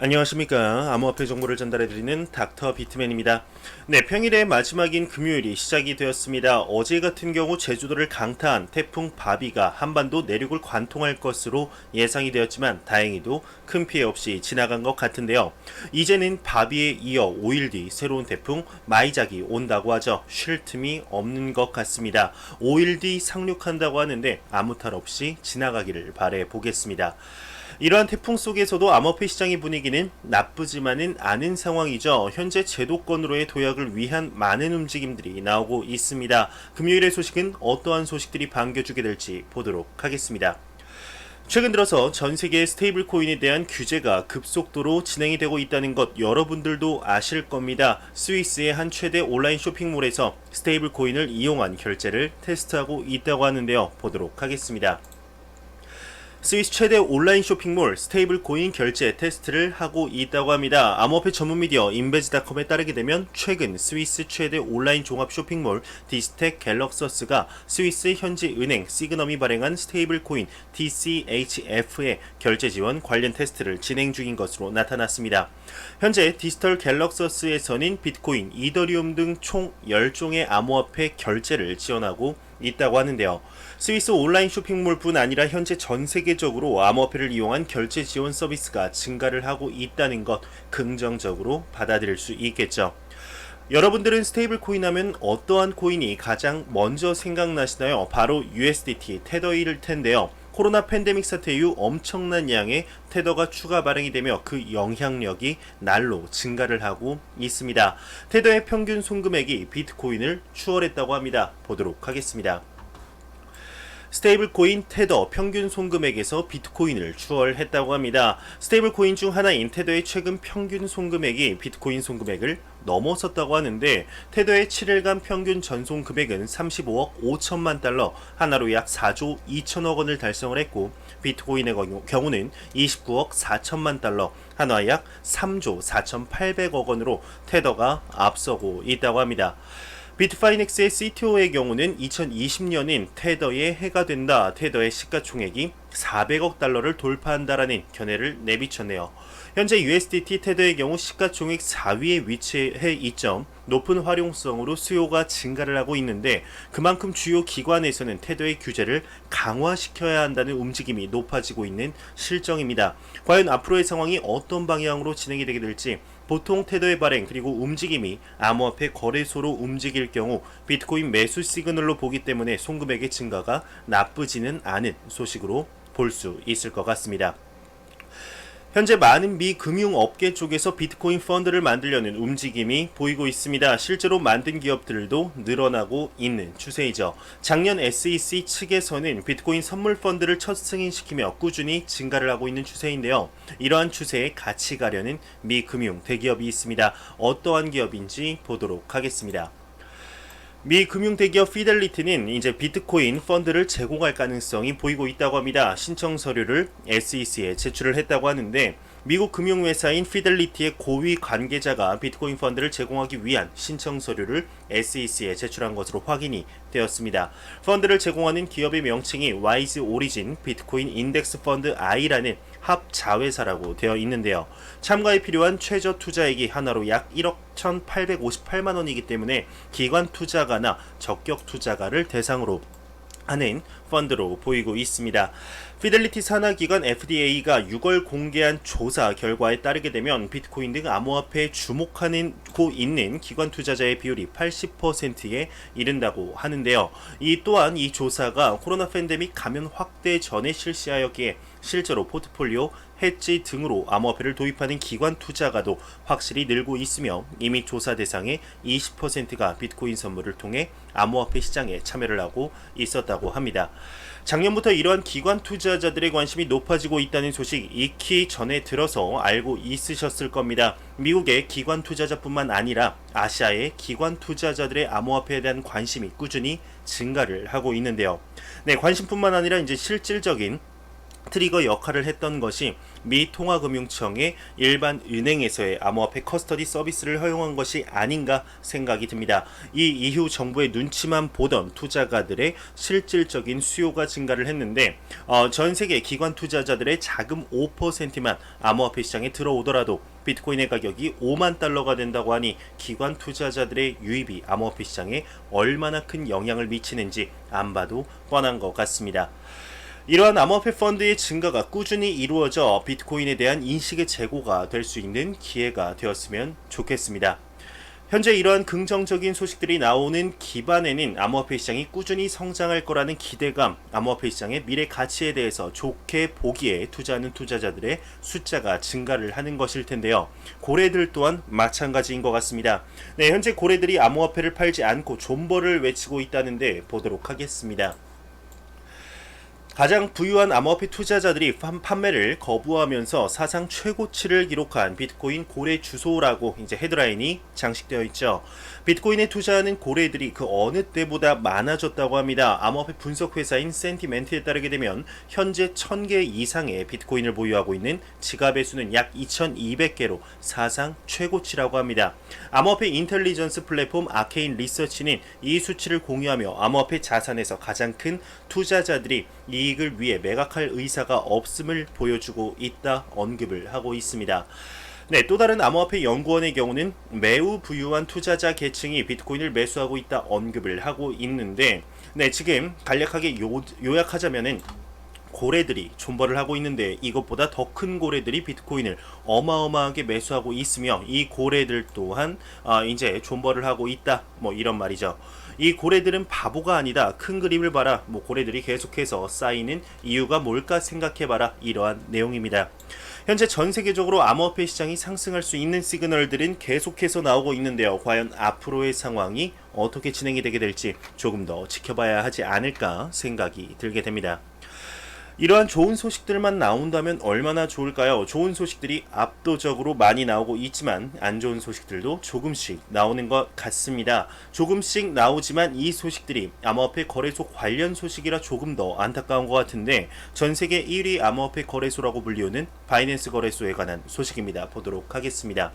안녕하십니까. 암호화폐 정보를 전달해드리는 닥터 비트맨입니다. 네, 평일의 마지막인 금요일이 시작이 되었습니다. 어제 같은 경우 제주도를 강타한 태풍 바비가 한반도 내륙을 관통할 것으로 예상이 되었지만 다행히도 큰 피해 없이 지나간 것 같은데요. 이제는 바비에 이어 5일 뒤 새로운 태풍 마이작이 온다고 하죠. 쉴 틈이 없는 것 같습니다. 5일 뒤 상륙한다고 하는데 아무 탈 없이 지나가기를 바라보겠습니다. 이러한 태풍 속에서도 암호화폐 시장의 분위기는 나쁘지만은 않은 상황이죠. 현재 제도권으로의 도약을 위한 많은 움직임들이 나오고 있습니다. 금요일의 소식은 어떠한 소식들이 반겨주게 될지 보도록 하겠습니다. 최근 들어서 전 세계의 스테이블 코인에 대한 규제가 급속도로 진행이 되고 있다는 것 여러분들도 아실 겁니다. 스위스의 한 최대 온라인 쇼핑몰에서 스테이블 코인을 이용한 결제를 테스트하고 있다고 하는데요. 보도록 하겠습니다. 스위스 최대 온라인 쇼핑몰 스테이블 코인 결제 테스트를 하고 있다고 합니다. 암호화폐 전문 미디어 인베즈닷컴에 따르게 되면 최근 스위스 최대 온라인 종합 쇼핑몰 디스텍 갤럭서스가 스위스 현지 은행 시그넘이 발행한 스테이블 코인 TCHF의 결제 지원 관련 테스트를 진행 중인 것으로 나타났습니다. 현재 디지털 갤럭서스에서는 비트코인, 이더리움 등 총 10종의 암호화폐 결제를 지원하고 있다고 하는데요. 스위스 온라인 쇼핑몰뿐 아니라 현재 전 세계적으로 암호화폐를 이용한 결제 지원 서비스가 증가를 하고 있다는 것 긍정적으로 받아들일 수 있겠죠. 여러분들은 스테이블 코인 하면 어떠한 코인이 가장 먼저 생각나시나요? 바로 USDT, 테더일 텐데요. 코로나 팬데믹 사태 이후 엄청난 양의 테더가 추가 발행이 되며 그 영향력이 날로 증가를 하고 있습니다. 테더의 평균 송금액이 비트코인을 추월했다고 합니다. 보도록 하겠습니다. 스테이블 코인 테더 평균 송금액에서 비트코인을 추월했다고 합니다. 스테이블 코인 중 하나인 테더의 최근 평균 송금액이 비트코인 송금액을 넘어섰다고 하는데 테더의 7일간 평균 전송 금액은 35억 5천만 달러, 하나로 약 4조 2천억 원을 달성을 했고 비트코인의 경우는 29억 4천만 달러, 하나 약 3조 4,800억 원으로 테더가 앞서고 있다고 합니다. 비트파이넥스의 CTO의 경우는 2020년인 테더의 해가 된다. 테더의 시가총액이 400억 달러를 돌파한다라는 견해를 내비쳤네요. 현재 USDT 테더의 경우 시가총액 4위에 위치해 있죠. 높은 활용성으로 수요가 증가를 하고 있는데 그만큼 주요 기관에서는 테더의 규제를 강화시켜야 한다는 움직임이 높아지고 있는 실정입니다. 과연 앞으로의 상황이 어떤 방향으로 진행이 되게 될지 보통 테더의 발행 그리고 움직임이 암호화폐 거래소로 움직일 경우 비트코인 매수 시그널로 보기 때문에 송금액의 증가가 나쁘지는 않은 소식으로 볼 수 있을 것 같습니다. 현재 많은 미 금융업계 쪽에서 비트코인 펀드를 만들려는 움직임이 보이고 있습니다. 실제로 만든 기업들도 늘어나고 있는 추세이죠. 작년 SEC 측에서는 비트코인 선물 펀드를 첫 승인시키며 꾸준히 증가를 하고 있는 추세인데요. 이러한 추세에 같이 가려는 미 금융 대기업이 있습니다. 어떠한 기업인지 보도록 하겠습니다. 미 금융 대기업 피델리티는 이제 비트코인 펀드를 제공할 가능성이 보이고 있다고 합니다. 신청 서류를 SEC에 제출을 했다고 하는데 미국 금융회사인 피델리티의 고위 관계자가 비트코인 펀드를 제공하기 위한 신청 서류를 SEC에 제출한 것으로 확인이 되었습니다. 펀드를 제공하는 기업의 명칭이 와이즈 오리진 비트코인 인덱스 펀드 I라는 합자회사라고 되어 있는데요. 참가에 필요한 최저 투자액이 하나로 약 1억 1,858만 원이기 때문에 기관 투자가나 적격 투자가를 대상으로 하는 펀드로 보이고 있습니다. 피델리티 산하기관 FDA가 6월 공개한 조사 결과에 따르게 되면 비트코인 등 암호화폐에 주목하고 있는 기관 투자자의 비율이 80%에 이른다고 하는데요. 이 또한 이 조사가 코로나 팬데믹 감염 확대 전에 실시하였기에 실제로 포트폴리오 해지 등으로 암호화폐를 도입하는 기관 투자가도 확실히 늘고 있으며 이미 조사 대상의 20%가 비트코인 선물을 통해 암호화폐 시장에 참여를 하고 있었다고 합니다. 작년부터 이러한 기관 투자자들의 관심이 높아지고 있다는 소식 익히 전에 들어서 알고 있으셨을 겁니다. 미국의 기관 투자자뿐만 아니라 아시아의 기관 투자자들의 암호화폐에 대한 관심이 꾸준히 증가를 하고 있는데요. 네, 관심뿐만 아니라 이제 실질적인 트리거 역할을 했던 것이 미 통화금융청의 일반 은행에서의 암호화폐 커스터디 서비스를 허용한 것이 아닌가 생각이 듭니다. 이 이후 정부의 눈치만 보던 투자가들의 실질적인 수요가 증가를 했는데 전 세계 기관 투자자들의 자금 5%만 암호화폐 시장에 들어오더라도 비트코인의 가격이 5만 달러가 된다고 하니 기관 투자자들의 유입이 암호화폐 시장에 얼마나 큰 영향을 미치는지 안 봐도 뻔한 것 같습니다. 이러한 암호화폐 펀드의 증가가 꾸준히 이루어져 비트코인에 대한 인식의 재고가 될 수 있는 기회가 되었으면 좋겠습니다. 현재 이러한 긍정적인 소식들이 나오는 기반에는 암호화폐 시장이 꾸준히 성장할 거라는 기대감, 암호화폐 시장의 미래 가치에 대해서 좋게 보기에 투자하는 투자자들의 숫자가 증가를 하는 것일 텐데요. 고래들 또한 마찬가지인 것 같습니다. 네, 현재 고래들이 암호화폐를 팔지 않고 존버를 외치고 있다는데 보도록 하겠습니다. 가장 부유한 암호화폐 투자자들이 판매를 거부하면서 사상 최고치를 기록한 비트코인 고래 주소라고 이제 헤드라인이 장식되어 있죠. 비트코인에 투자하는 고래들이 그 어느 때보다 많아졌다고 합니다. 암호화폐 분석 회사인 센티멘트에 따르게 되면 현재 1000개 이상의 비트코인을 보유하고 있는 지갑의 수는 약 2200개로 사상 최고치라고 합니다. 암호화폐 인텔리전스 플랫폼 아케인 리서치는 이 수치를 공유하며 암호화폐 자산에서 가장 큰 투자자들이 이익을 위해 매각할 의사가 없음을 보여주고 있다 언급을 하고 있습니다. 네, 또 다른 암호화폐 연구원의 경우는 매우 부유한 투자자 계층이 비트코인을 매수하고 있다 언급을 하고 있는데, 네, 지금 간략하게 요약하자면은 고래들이 존버를 하고 있는데 이것보다 더 큰 고래들이 비트코인을 어마어마하게 매수하고 있으며 이 고래들 또한 이제 존버를 하고 있다, 뭐 이런 말이죠. 이 고래들은 바보가 아니다. 큰 그림을 봐라. 뭐 고래들이 계속해서 쌓이는 이유가 뭘까 생각해봐라. 이러한 내용입니다. 현재 전 세계적으로 암호화폐 시장이 상승할 수 있는 시그널들은 계속해서 나오고 있는데요. 과연 앞으로의 상황이 어떻게 진행이 되게 될지 조금 더 지켜봐야 하지 않을까 생각이 들게 됩니다. 이러한 좋은 소식들만 나온다면 얼마나 좋을까요? 좋은 소식들이 압도적으로 많이 나오고 있지만 안 좋은 소식들도 조금씩 나오는 것 같습니다. 조금씩 나오지만 이 소식들이 암호화폐 거래소 관련 소식이라 조금 더 안타까운 것 같은데, 전 세계 1위 암호화폐 거래소라고 불리우는 바이낸스 거래소에 관한 소식입니다. 보도록 하겠습니다.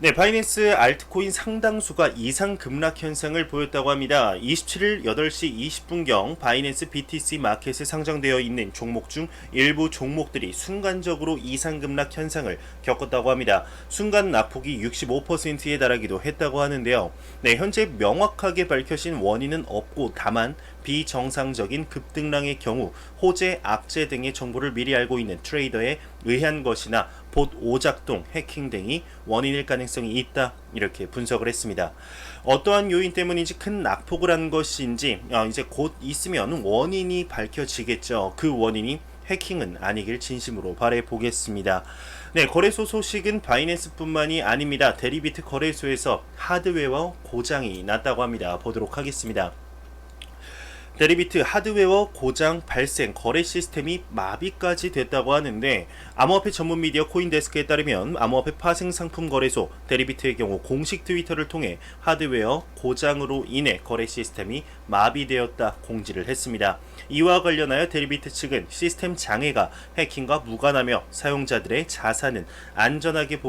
네, 바이낸스 알트코인 상당수가 이상 급락 현상을 보였다고 합니다. 27일 8시 20분경 바이낸스 BTC 마켓에 상장되어 있는 종목 중 일부 종목들이 순간적으로 이상 급락 현상을 겪었다고 합니다. 순간 낙폭이 65%에 달하기도 했다고 하는데요. 네, 현재 명확하게 밝혀진 원인은 없고 다만 비정상적인 급등락의 경우 호재, 악재 등의 정보를 미리 알고 있는 트레이더에 의한 것이나 봇 오작동, 해킹 등이 원인일 가능성이 있다, 이렇게 분석을 했습니다. 어떠한 요인 때문인지 큰 낙폭을 한 것인지 이제 곧 있으면 원인이 밝혀지겠죠. 그 원인이 해킹은 아니길 진심으로 바라보겠습니다. 네, 거래소 소식은 바이낸스뿐만이 아닙니다. 데리비트 거래소에서 하드웨어 고장이 났다고 합니다. 보도록 하겠습니다. 데리비트 하드웨어 고장 발생, 거래 시스템이 마비까지 됐다고 하는데, 암호화폐 전문 미디어 코인데스크에 따르면 암호화폐 파생 상품 거래소 데리비트의 경우 공식 트위터를 통해 하드웨어 고장으로 인해 거래 시스템이 마비되었다 공지를 했습니다. 이와 관련하여 데리비트 측은 시스템 장애가 해킹과 무관하며 사용자들의 자산은 안전하게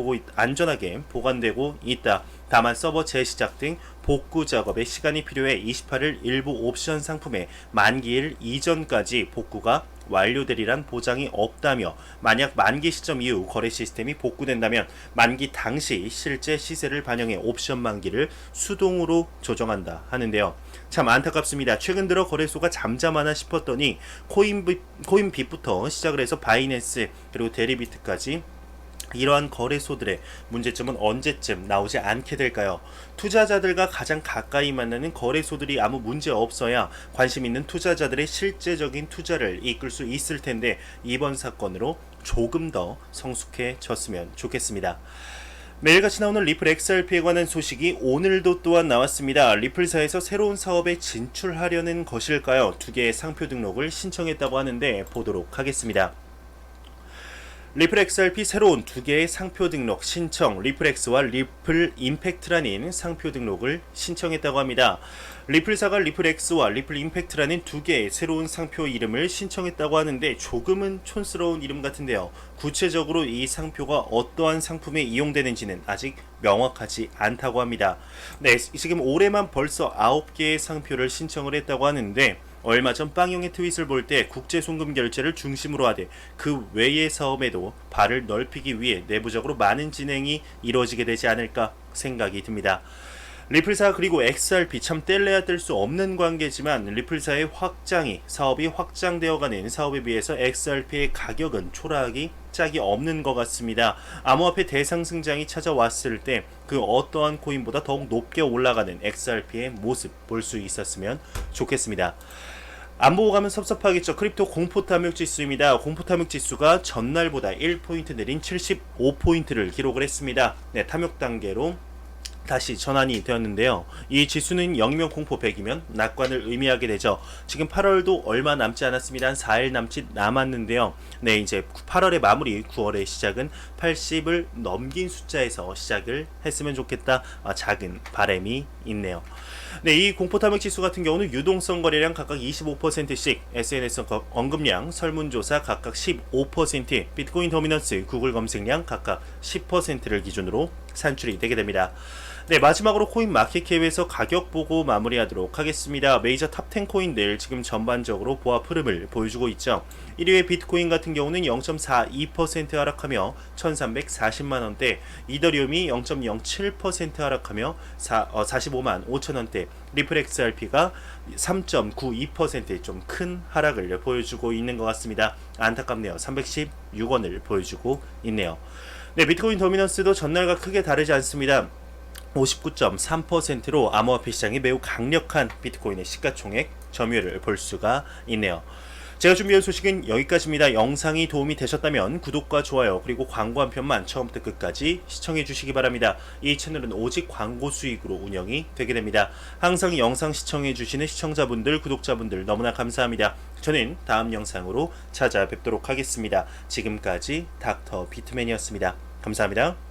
보관되고 있다. 다만 서버 재시작 등 복구 작업에 시간이 필요해 28일 일부 옵션 상품의 만기일 이전까지 복구가 완료되리란 보장이 없다며, 만약 만기 시점 이후 거래 시스템이 복구된다면 만기 당시 실제 시세를 반영해 옵션 만기를 수동으로 조정한다 하는데요. 참 안타깝습니다. 최근 들어 거래소가 잠잠하나 싶었더니 코인빗부터 시작을 해서 바이낸스 그리고 데리비트까지 이러한 거래소들의 문제점은 언제쯤 나오지 않게 될까요? 투자자들과 가장 가까이 만나는 거래소들이 아무 문제 없어야 관심 있는 투자자들의 실제적인 투자를 이끌 수 있을 텐데, 이번 사건으로 조금 더 성숙해졌으면 좋겠습니다. 매일같이 나오는 리플 XRP에 관한 소식이 오늘도 또한 나왔습니다. 리플사에서 새로운 사업에 진출하려는 것일까요? 2개의 상표 등록을 신청했다고 하는데 보도록 하겠습니다. 리플 XRP 새로운 두 개의 상표 등록 신청, 리플X와 리플 임팩트라는 상표 등록을 신청했다고 합니다. 리플사가 리플X와 리플 임팩트라는 두 개의 새로운 상표 이름을 신청했다고 하는데 조금은 촌스러운 이름 같은데요. 구체적으로 이 상표가 어떠한 상품에 이용되는지는 아직 명확하지 않다고 합니다. 네, 지금 올해만 벌써 9개의 상표를 신청을 했다고 하는데 얼마 전 빵용의 트윗을 볼 때 국제 송금 결제를 중심으로 하되 그 외의 사업에도 발을 넓히기 위해 내부적으로 많은 진행이 이루어지게 되지 않을까 생각이 듭니다. 리플사 그리고 XRP 참 뗄래야 뗄 수 없는 관계지만 리플사의 사업이 확장되어가는 사업에 비해서 XRP의 가격은 초라하기 짝이 없는 것 같습니다. 암호화폐 대상승장이 찾아왔을 때 그 어떠한 코인보다 더욱 높게 올라가는 XRP의 모습 볼 수 있었으면 좋겠습니다. 안 보고 가면 섭섭하겠죠. 크립토 공포탐욕 지수입니다. 공포탐욕 지수가 전날보다 1포인트 내린 75포인트를 기록을 했습니다. 네, 탐욕 단계로 다시 전환이 되었는데요. 이 지수는 0이면 공포 100이면 낙관을 의미하게 되죠. 지금 8월도 얼마 남지 않았습니다. 한 4일 남았는데요. 네, 이제 8월의 마무리, 9월의 시작은 80을 넘긴 숫자에서 시작을 했으면 좋겠다. 작은 바람이 있네요. 네, 이 공포탐욕 지수 같은 경우는 유동성 거래량 각각 25%씩, SNS 언급량, 설문조사 각각 15%, 비트코인 도미넌스, 구글 검색량 각각 10%를 기준으로 산출이 되게 됩니다. 네, 마지막으로 코인 마켓캡에서 가격 보고 마무리하도록 하겠습니다. 메이저 탑10 코인들 지금 전반적으로 보합 흐름을 보여주고 있죠. 1위의 비트코인 같은 경우는 0.42% 하락하며 1340만원대, 이더리움이 0.07% 하락하며 45만 5천원대, 리플 XRP가 3.92% 좀 큰 하락을 보여주고 있는 것 같습니다. 안타깝네요. 316원을 보여주고 있네요. 네, 비트코인 도미넌스도 전날과 크게 다르지 않습니다. 59.3%로 암호화폐 시장이 매우 강력한 비트코인의 시가총액 점유율을 볼 수가 있네요. 제가 준비한 소식은 여기까지입니다. 영상이 도움이 되셨다면 구독과 좋아요 그리고 광고 한 편만 처음부터 끝까지 시청해 주시기 바랍니다. 이 채널은 오직 광고 수익으로 운영이 되게 됩니다. 항상 영상 시청해 주시는 시청자분들, 구독자분들 너무나 감사합니다. 저는 다음 영상으로 찾아뵙도록 하겠습니다. 지금까지 닥터 비트맨이었습니다. 감사합니다.